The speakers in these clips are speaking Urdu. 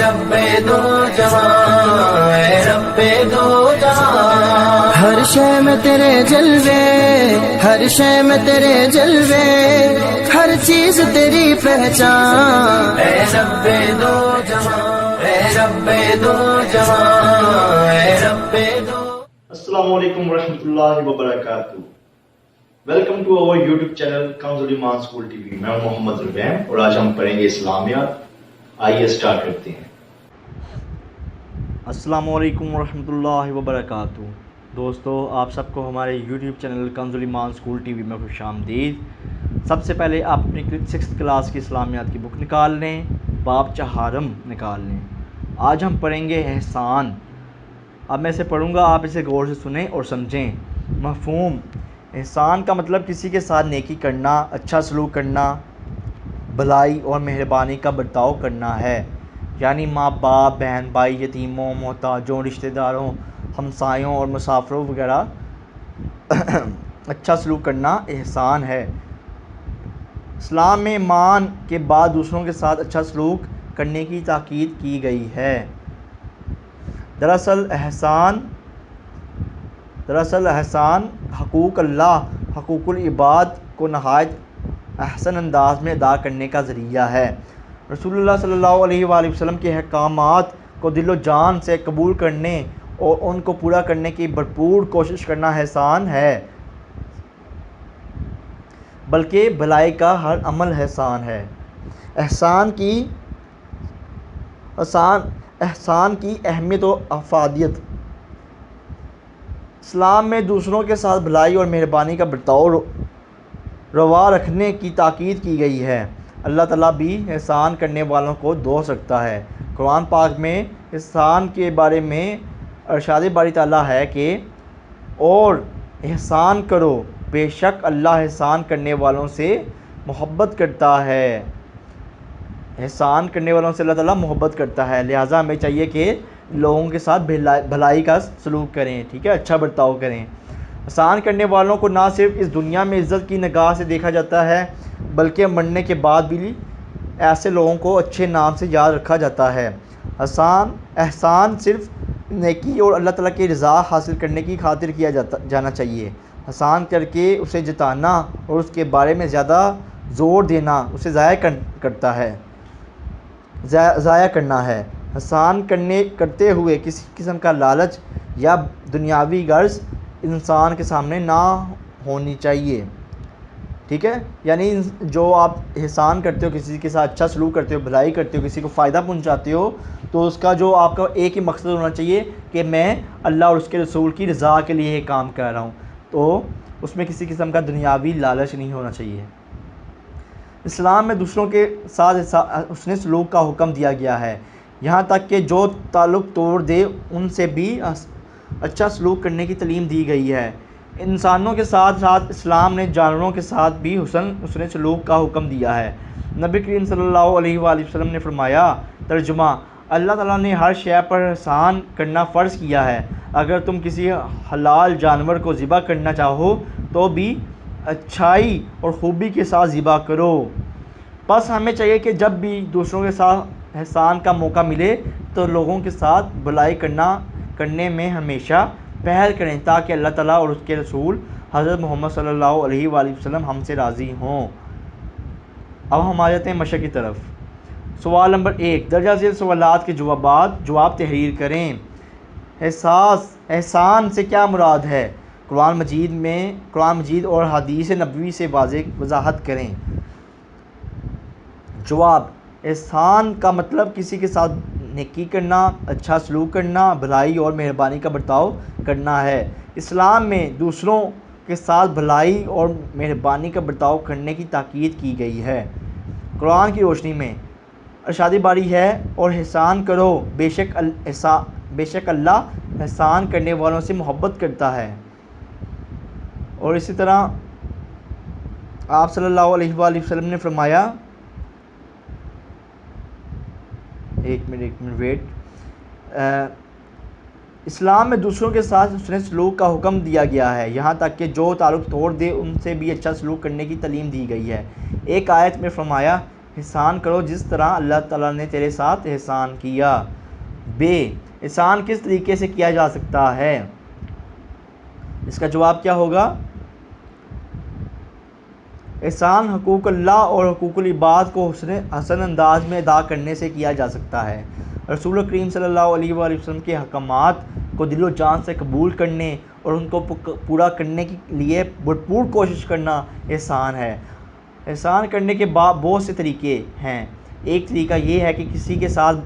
رب دو جہاں، اے رب دو جہاں، ہر شے میں تیرے جلوے، ہر شے میں تیرے جلوے، ہر چیز تیری پہچان، اے رب دو جہاں، اے رب دو جہاں، اے رب دو۔ السلام علیکم ورحمۃ اللہ وبرکاتہ۔ Welcome to our YouTube channel Kanz Iman school T V. میں محمد ربیم اور آج ہم پڑھیں گے اسلامیات۔ آئیے اسٹارٹ کرتے ہیں۔ السلام علیکم ورحمۃ اللہ وبرکاتہ۔ دوستو، آپ سب کو ہمارے YouTube channel Kanz Iman school T V میں خوش آمدید۔ سب سے پہلے آپ اپنی 6th کلاس کی اسلامیات کی بک نکال لیں، باب چہارم نکال لیں۔ آج ہم پڑھیں گے احسان۔ اب میں اسے پڑھوں گا، آپ اسے غور سے سنیں اور سمجھیں۔ مفہوم: احسان کا مطلب کسی کے ساتھ نیکی کرنا، اچھا سلوک کرنا، بھلائی اور مہربانی کا برتاؤ کرنا ہے، یعنی ماں باپ، بہن بھائی، یتیموں، محتاجوں، رشتہ داروں، ہمسایوں اور مسافروں وغیرہ اچھا سلوک کرنا احسان ہے۔ اسلام میں ایمان کے بعد دوسروں کے ساتھ اچھا سلوک کرنے کی تاکید کی گئی ہے۔ دراصل احسان حقوق اللہ، حقوق العباد کو نہایت احسن انداز میں ادا کرنے کا ذریعہ ہے۔ رسول اللہ صلی اللہ علیہ وآلہ وسلم کے احکامات کو دل و جان سے قبول کرنے اور ان کو پورا کرنے کی بھرپور کوشش کرنا احسان ہے، بلکہ بھلائی کا ہر عمل احسان ہے۔ احسان کی اہمیت و افادیت: اسلام میں دوسروں کے ساتھ بھلائی اور مہربانی کا برتاؤ روا رکھنے کی تاکید کی گئی ہے۔ اللہ تعالیٰ بھی احسان کرنے والوں کو دوست رکھتا ہے۔ قرآن پاک میں احسان کے بارے میں ارشاد باری تعالیٰ ہے کہ اور احسان کرو، بے شک اللہ احسان کرنے والوں سے محبت کرتا ہے۔ احسان کرنے والوں سے اللہ تعالیٰ محبت کرتا ہے، لہٰذا ہمیں چاہیے کہ لوگوں کے ساتھ بھلائی کا سلوک کریں، ٹھیک ہے، اچھا برتاؤ کریں۔ احسان کرنے والوں کو نہ صرف اس دنیا میں عزت کی نگاہ سے دیکھا جاتا ہے، بلکہ مرنے کے بعد بھی ایسے لوگوں کو اچھے نام سے یاد رکھا جاتا ہے۔ احسان صرف نیکی اور اللہ تعالیٰ کی رضا حاصل کرنے کی خاطر کیا جانا چاہیے۔ احسان کر کے اسے جتانا اور اس کے بارے میں زیادہ زور دینا اسے ضائع کرنا ہے۔ احسان کرتے ہوئے کسی قسم کا لالچ یا دنیاوی غرض انسان کے سامنے نہ ہونی چاہیے، ٹھیک ہے، یعنی جو آپ احسان کرتے ہو، کسی کے ساتھ اچھا سلوک کرتے ہو، بھلائی کرتے ہو، کسی کو فائدہ پہنچاتے ہو، تو اس کا جو آپ کا ایک ہی مقصد ہونا چاہیے کہ میں اللہ اور اس کے رسول کی رضا کے لیے یہ کام کر رہا ہوں، تو اس میں کسی قسم کا دنیاوی لالچ نہیں ہونا چاہیے۔ اسلام میں دوسروں کے ساتھ حسن سلوک کا حکم دیا گیا ہے، یہاں تک کہ جو تعلق توڑ دے ان سے بھی اچھا سلوک کرنے کی تعلیم دی گئی ہے۔ انسانوں کے ساتھ ساتھ اسلام نے جانوروں کے ساتھ بھی حسن سلوک کا حکم دیا ہے۔ نبی کریم صلی اللہ علیہ وآلہ وسلم نے فرمایا، ترجمہ: اللہ تعالیٰ نے ہر شے پر احسان کرنا فرض کیا ہے۔ اگر تم کسی حلال جانور کو ذبح کرنا چاہو تو بھی اچھائی اور خوبی کے ساتھ ذبح کرو۔ بس ہمیں چاہیے کہ جب بھی دوسروں کے ساتھ احسان کا موقع ملے تو لوگوں کے ساتھ بھلائی کرنے میں ہمیشہ پہل کریں، تاکہ اللہ تعالیٰ اور اس کے رسول حضرت محمد صلی اللہ علیہ وآلہ وسلم ہم سے راضی ہوں۔ اب ہم آ جاتے ہیں مشق کی طرف۔ سوال نمبر 1، درجہ ذیل سوالات کے جواب تحریر کریں۔ احسان سے کیا مراد ہے؟ قرآن مجید اور حدیث نبوی سے وضاحت کریں۔ جواب: احسان کا مطلب کسی کے ساتھ نیکی کرنا، اچھا سلوک کرنا، بھلائی اور مہربانی کا برتاؤ کرنا ہے۔ اسلام میں دوسروں کے ساتھ بھلائی اور مہربانی کا برتاؤ کرنے کی تاکید کی گئی ہے۔ قرآن کی روشنی میں ارشاد باری ہے، اور احسان کرو، بے شک اللہ احسان کرنے والوں سے محبت کرتا ہے۔ اور اسی طرح آپ صلی اللہ علیہ وآلہ وسلم نے فرمایا، ایک منٹ ویٹ، اسلام میں دوسروں کے ساتھ حسن سلوک کا حکم دیا گیا ہے، یہاں تک کہ جو تعلق توڑ دے ان سے بھی اچھا سلوک کرنے کی تعلیم دی گئی ہے۔ ایک آیت میں فرمایا، احسان کرو جس طرح اللہ تعالیٰ نے تیرے ساتھ احسان کیا۔ بے، احسان کس طریقے سے کیا جا سکتا ہے؟ اس کا جواب کیا ہوگا؟ احسان حقوق اللہ اور حقوق العباد کو حسن انداز میں ادا کرنے سے کیا جا سکتا ہے۔ رسول کریم صلی اللہ علیہ وآلہ وسلم کے احکامات کو دل و جان سے قبول کرنے اور ان کو پورا کرنے کے لیے بھرپور کوشش کرنا احسان ہے۔ احسان کرنے کے بہت سے طریقے ہیں۔ ایک طریقہ یہ ہے کہ کسی کے ساتھ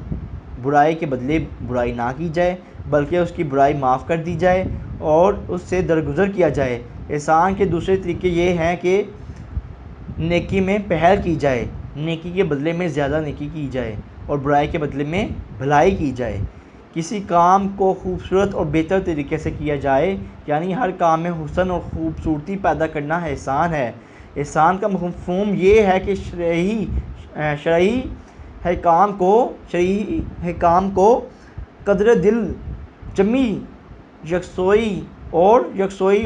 برائی کے بدلے برائی نہ کی جائے، بلکہ اس کی برائی معاف کر دی جائے اور اس سے درگزر کیا جائے۔ احسان کے دوسرے طریقے یہ ہیں کہ نیکی میں پہل کی جائے، نیکی کے بدلے میں زیادہ نیکی کی جائے اور برائی کے بدلے میں بھلائی کی جائے۔ کسی کام کو خوبصورت اور بہتر طریقے سے کیا جائے، یعنی ہر کام میں حسن اور خوبصورتی پیدا کرنا احسان ہے۔ احسان کا مفہوم یہ ہے کہ شرعی حکام کو قدر دل، جمی یکسوئی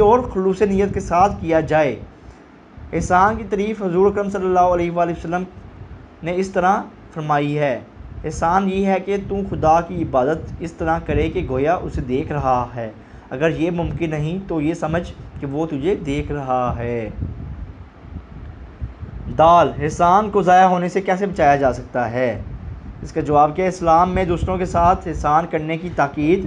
اور خلوص نیت کے ساتھ کیا جائے۔ احسان کی تعریف حضور اکرم صلی اللہ علیہ وآلہ وسلم نے اس طرح فرمائی ہے: احسان یہ ہے کہ تو خدا کی عبادت اس طرح کرے کہ گویا اسے دیکھ رہا ہے، اگر یہ ممکن نہیں تو یہ سمجھ کہ وہ تجھے دیکھ رہا ہے۔ دال، احسان کو ضائع ہونے سے کیسے بچایا جا سکتا ہے؟ اس کا جواب کیا ہے؟ اسلام میں دوسروں کے ساتھ احسان کرنے کی تاکید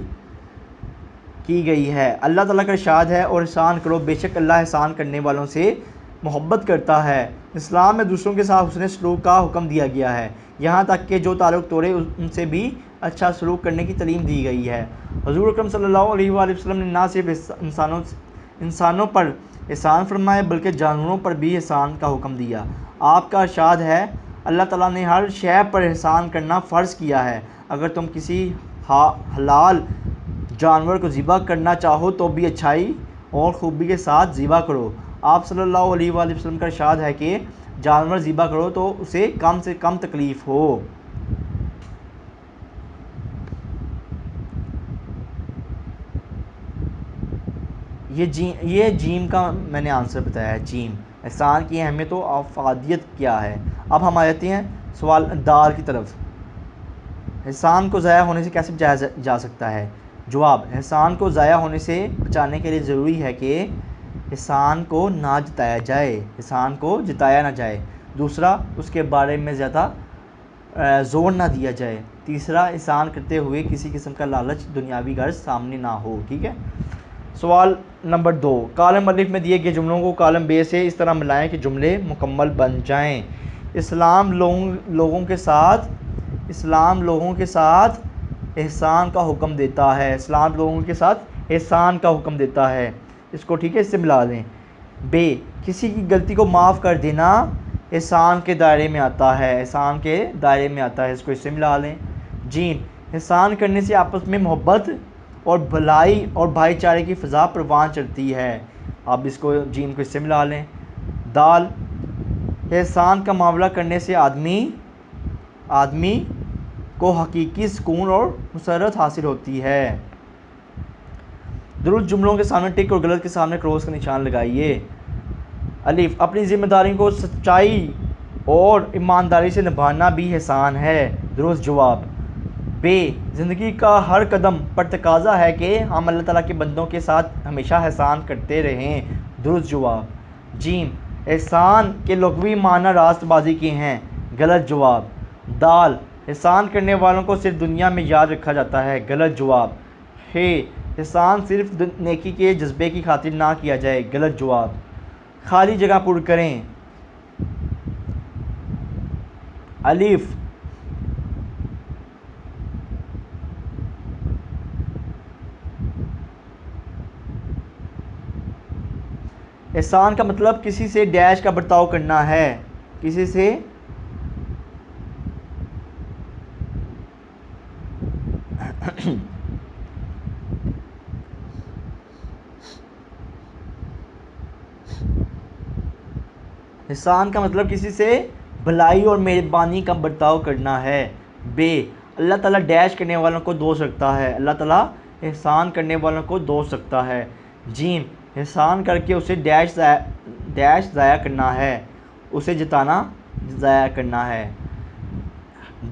کی گئی ہے۔ اللہ تعالیٰ کا ارشاد ہے: اور احسان کرو، بے شک اللہ احسان کرنے والوں سے محبت کرتا ہے۔ اسلام میں دوسروں کے ساتھ حسن سلوک کا حکم دیا گیا ہے، یہاں تک کہ جو تعلق توڑے ان سے بھی اچھا سلوک کرنے کی تعلیم دی گئی ہے۔ حضور اکرم صلی اللہ علیہ وآلہ وسلم نے نہ صرف انسانوں پر احسان فرمایا بلکہ جانوروں پر بھی احسان کا حکم دیا۔ آپ کا ارشاد ہے: اللہ تعالیٰ نے ہر شے پر احسان کرنا فرض کیا ہے۔ اگر تم کسی حلال جانور کو ذبح کرنا چاہو تو بھی اچھائی اور خوبی کے ساتھ ذبح کرو۔ آپ صلی اللہ علیہ وآلہ وسلم کا ارشاد ہے کہ جانور ذبح کرو تو اسے کم سے کم تکلیف ہو۔ یہ جیم کا میں نے آنسر بتایا ہے۔ جیم، احسان کی اہمیت و افادیت کیا ہے؟ اب ہم آتے ہیں سوال دال کی طرف۔ احسان کو ضائع ہونے سے کیسے بچایا جا سکتا ہے؟ جواب: احسان کو ضائع ہونے سے بچانے کے لیے ضروری ہے کہ احسان کو نہ جتایا جائے، احسان کو جتایا نہ جائے۔ دوسرا، اس کے بارے میں زیادہ زور نہ دیا جائے۔ تیسرا، احسان کرتے ہوئے کسی قسم کا لالچ، دنیاوی غرض سامنے نہ ہو۔ ٹھیک ہے۔ سوال نمبر 2، کالم الف میں دیے گئے جملوں کو کالم بے سے اس طرح ملائیں کہ جملے مکمل بن جائیں۔ اسلام لوگوں کے ساتھ احسان کا حکم دیتا ہے۔ اسلام لوگوں کے ساتھ احسان کا حکم دیتا ہے۔ اس کو ٹھیک ہے، اس سے ملا دیں۔ بے، کسی کی غلطی کو معاف کر دینا احسان کے دائرے میں آتا ہے، احسان کے دائرے میں آتا ہے، اس کو اس سے ملا لیں۔ جیم، احسان کرنے سے آپس میں محبت اور بھلائی اور بھائی چارے کی فضا پروان چڑھتی ہے۔ اب اس کو جیم کو اس سے ملا لیں۔ دال، احسان کا معاملہ کرنے سے آدمی کو حقیقی سکون اور مسرت حاصل ہوتی ہے۔ درست جملوں کے سامنے ٹک اور غلط کے سامنے کراس کا نشان لگائیے۔ الف، اپنی ذمہ داری کو سچائی اور ایمانداری سے نبھانا بھی احسان ہے۔ درست جواب۔ بے، زندگی کا ہر قدم پر تقاضا ہے کہ ہم اللہ تعالیٰ کے بندوں کے ساتھ ہمیشہ احسان کرتے رہیں۔ درست جواب۔ جیم، احسان کے لغوی معنی راست بازی کے ہیں۔ غلط جواب۔ دال، احسان کرنے والوں کو صرف دنیا میں یاد رکھا جاتا ہے۔ غلط جواب۔ ہے، احسان صرف نیکی کے جذبے کی خاطر نہ کیا جائے۔ غلط جواب۔ خالی جگہ پر کریں۔ الف، احسان کا مطلب کسی سے ڈیش کا برتاؤ کرنا ہے، کسی سے احسان کا مطلب کسی سے بھلائی اور مہربانی کا برتاؤ کرنا ہے۔ بے، اللہ تعالیٰ ڈیش کرنے والوں کو دوست رکھتا ہے، اللہ تعالیٰ احسان کرنے والوں کو دوست رکھتا ہے۔ جیم، احسان کر کے اسے ڈیش ضائع کرنا ہے، اسے جتانا ضائع کرنا ہے۔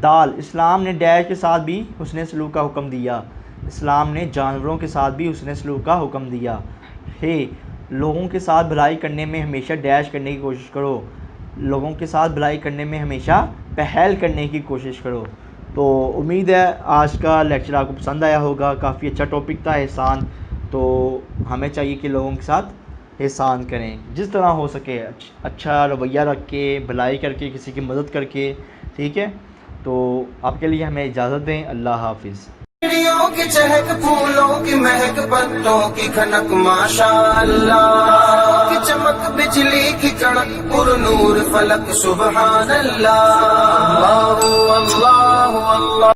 دال، اسلام نے ڈیش کے ساتھ بھی حسن سلوک کا حکم دیا، اسلام نے جانوروں کے ساتھ بھی حسن سلوک کا حکم دیا ہے۔ لوگوں کے ساتھ بھلائی کرنے میں ہمیشہ ڈیش کرنے کی کوشش کرو، لوگوں کے ساتھ بھلائی کرنے میں ہمیشہ پہل کرنے کی کوشش کرو۔ تو امید ہے آج کا لیکچر آپ کو پسند آیا ہوگا، کافی اچھا ٹاپک تھا احسان۔ تو ہمیں چاہیے کہ لوگوں کے ساتھ احسان کریں، جس طرح ہو سکے اچھا رویہ رکھ کے، بھلائی کر کے، کسی کی مدد کر کے، ٹھیک ہے۔ تو آپ کے لیے ہمیں اجازت دیں، اللہ حافظ۔ چڑیوں کی چہک، پھولوں کی مہک، پتوں کی کھنک، ماشاءاللہ کی چمک، بجلی کی کڑک، پر نور فلک، سبحان اللہ، اللہ اللہ اللہ۔